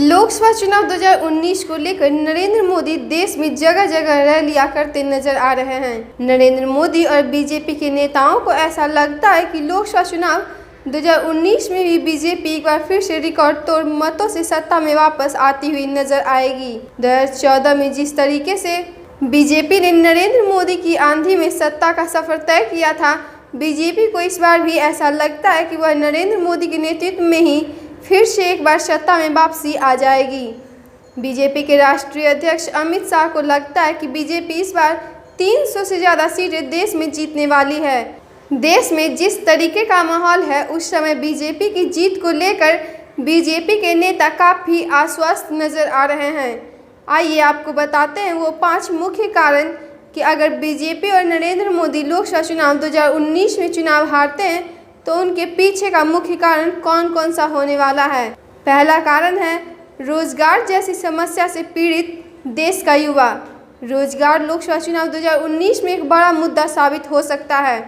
लोकसभा चुनाव 2019 को लेकर नरेंद्र मोदी देश में जगह जगह रैलियां करते नजर आ रहे हैं। नरेंद्र मोदी और बीजेपी के नेताओं को ऐसा लगता है कि लोकसभा चुनाव 2019 में भी बीजेपी एक बार फिर से रिकॉर्ड तोड़ मतों से सत्ता में वापस आती हुई नजर आएगी। 2014 में जिस तरीके से बीजेपी ने नरेंद्र मोदी की आंधी में सत्ता का सफर तय किया था, बीजेपी को इस बार भी ऐसा लगता है कि वह नरेंद्र मोदी के नेतृत्व में ही फिर से एक बार सत्ता में वापसी आ जाएगी। बीजेपी के राष्ट्रीय अध्यक्ष अमित शाह को लगता है कि बीजेपी इस बार 300 से ज़्यादा सीटें देश में जीतने वाली है। देश में जिस तरीके का माहौल है, उस समय बीजेपी की जीत को लेकर बीजेपी के नेता काफ़ी आश्वस्त नजर आ रहे हैं। आइए आपको बताते हैं वो 5 मुख्य कारण कि अगर बीजेपी और नरेंद्र मोदी लोकसभा चुनाव 2019 में चुनाव हारते हैं तो उनके पीछे का मुख्य कारण कौन कौन सा होने वाला है। पहला कारण है रोजगार जैसी समस्या से पीड़ित देश का युवा। रोजगार लोकसभा चुनाव 2019 में एक बड़ा मुद्दा साबित हो सकता है।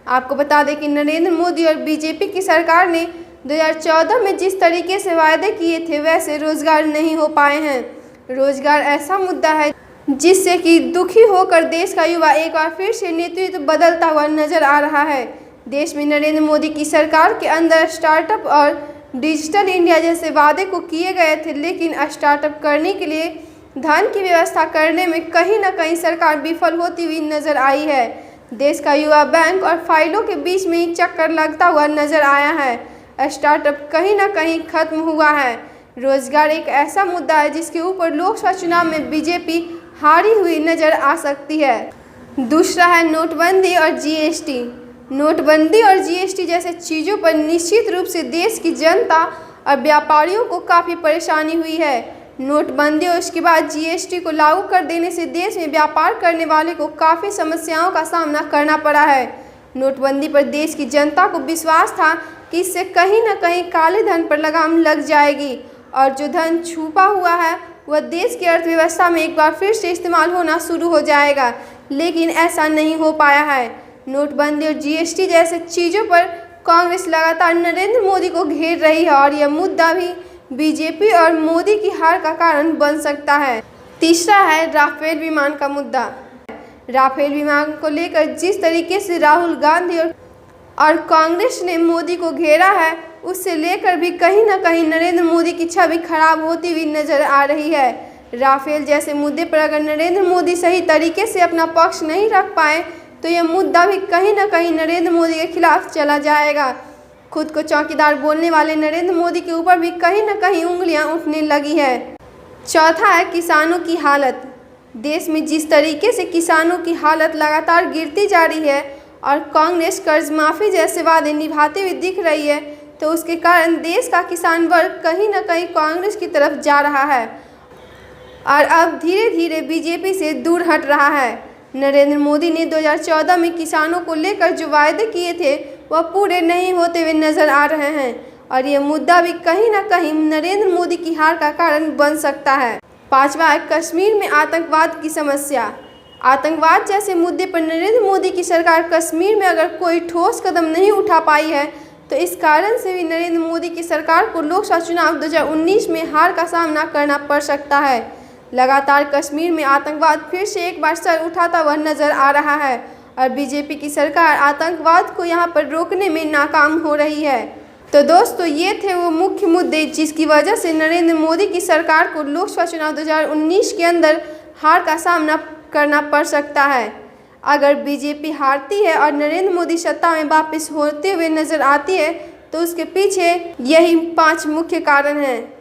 आपको बता दें कि नरेंद्र मोदी और बीजेपी की सरकार ने 2014 में जिस तरीके से वायदे किए थे, वैसे रोजगार नहीं हो पाए हैं। रोजगार ऐसा मुद्दा है जिससे कि दुखी होकर देश का युवा एक बार फिर से नेतृत्व बदलता हुआ नजर आ रहा है। देश में नरेंद्र मोदी की सरकार के अंदर स्टार्टअप और डिजिटल इंडिया जैसे वादे को किए गए थे, लेकिन स्टार्टअप करने के लिए धन की व्यवस्था करने में कहीं न कहीं सरकार विफल होती हुई नजर आई है। देश का युवा बैंक और फाइलों के बीच में ही चक्कर लगता हुआ नजर आया है। स्टार्टअप कहीं न कहीं खत्म हुआ है। रोजगार एक ऐसा मुद्दा है जिसके ऊपर लोकसभा चुनाव में बीजेपी हारी हुई नजर आ सकती है। दूसरा है नोटबंदी और जीएसटी। नोटबंदी और जीएसटी जैसे चीज़ों पर निश्चित रूप से देश की जनता और व्यापारियों को काफ़ी परेशानी हुई है। नोटबंदी और उसके बाद जीएसटी को लागू कर देने से देश में व्यापार करने वाले को काफ़ी समस्याओं का सामना करना पड़ा है। नोटबंदी पर देश की जनता को विश्वास था कि इससे कहीं न कहीं काले धन पर लगाम लग जाएगी और जो धन छुपा हुआ है वह देश की अर्थव्यवस्था में एक बार फिर से इस्तेमाल होना शुरू हो जाएगा, लेकिन ऐसा नहीं हो पाया है। नोटबंदी और जीएसटी जैसे चीज़ों पर कांग्रेस लगातार नरेंद्र मोदी को घेर रही है और यह मुद्दा भी बीजेपी और मोदी की हार का कारण बन सकता है। तीसरा है राफेल विमान का मुद्दा। राफेल विमान को लेकर जिस तरीके से राहुल गांधी और कांग्रेस ने मोदी को घेरा है, उससे लेकर भी कहीं न कहीं नरेंद्र मोदी की छवि खराब होती हुई नजर आ रही है। राफेल जैसे मुद्दे पर अगर नरेंद्र मोदी सही तरीके से अपना पक्ष नहीं रख पाए तो यह मुद्दा भी कहीं न कहीं नरेंद्र मोदी के खिलाफ चला जाएगा। खुद को चौकीदार बोलने वाले नरेंद्र मोदी के ऊपर भी कहीं न कहीं उंगलियां उठने लगी है। चौथा है किसानों की हालत। देश में जिस तरीके से किसानों की हालत लगातार गिरती जा रही है और कांग्रेस कर्ज माफ़ी जैसे वादे निभाते हुए दिख रही है, तो उसके कारण देश का किसान वर्ग कहीं न कहीं कांग्रेस की तरफ जा रहा है और अब धीरे धीरे बीजेपी से दूर हट रहा है। नरेंद्र मोदी ने 2014 में किसानों को लेकर जो वायदे किए थे वह पूरे नहीं होते हुए नजर आ रहे हैं और यह मुद्दा भी कहीं न कहीं नरेंद्र मोदी की हार का कारण बन सकता है। पांचवा है कश्मीर में आतंकवाद की समस्या। आतंकवाद जैसे मुद्दे पर नरेंद्र मोदी की सरकार कश्मीर में अगर कोई ठोस कदम नहीं उठा पाई है, तो इस कारण से भी नरेंद्र मोदी की सरकार को लोकसभा चुनाव 2019 में हार का सामना करना पड़ सकता है। लगातार कश्मीर में आतंकवाद फिर से एक बार सर उठाता हुआ नजर आ रहा है और बीजेपी की सरकार आतंकवाद को यहां पर रोकने में नाकाम हो रही है। तो दोस्तों, ये थे वो मुख्य मुद्दे जिसकी वजह से नरेंद्र मोदी की सरकार को लोकसभा चुनाव 2019 के अंदर हार का सामना करना पड़ सकता है। अगर बीजेपी हारती है और नरेंद्र मोदी सत्ता में वापस होते हुए नजर आती है, तो उसके पीछे यही 5 मुख्य कारण हैं।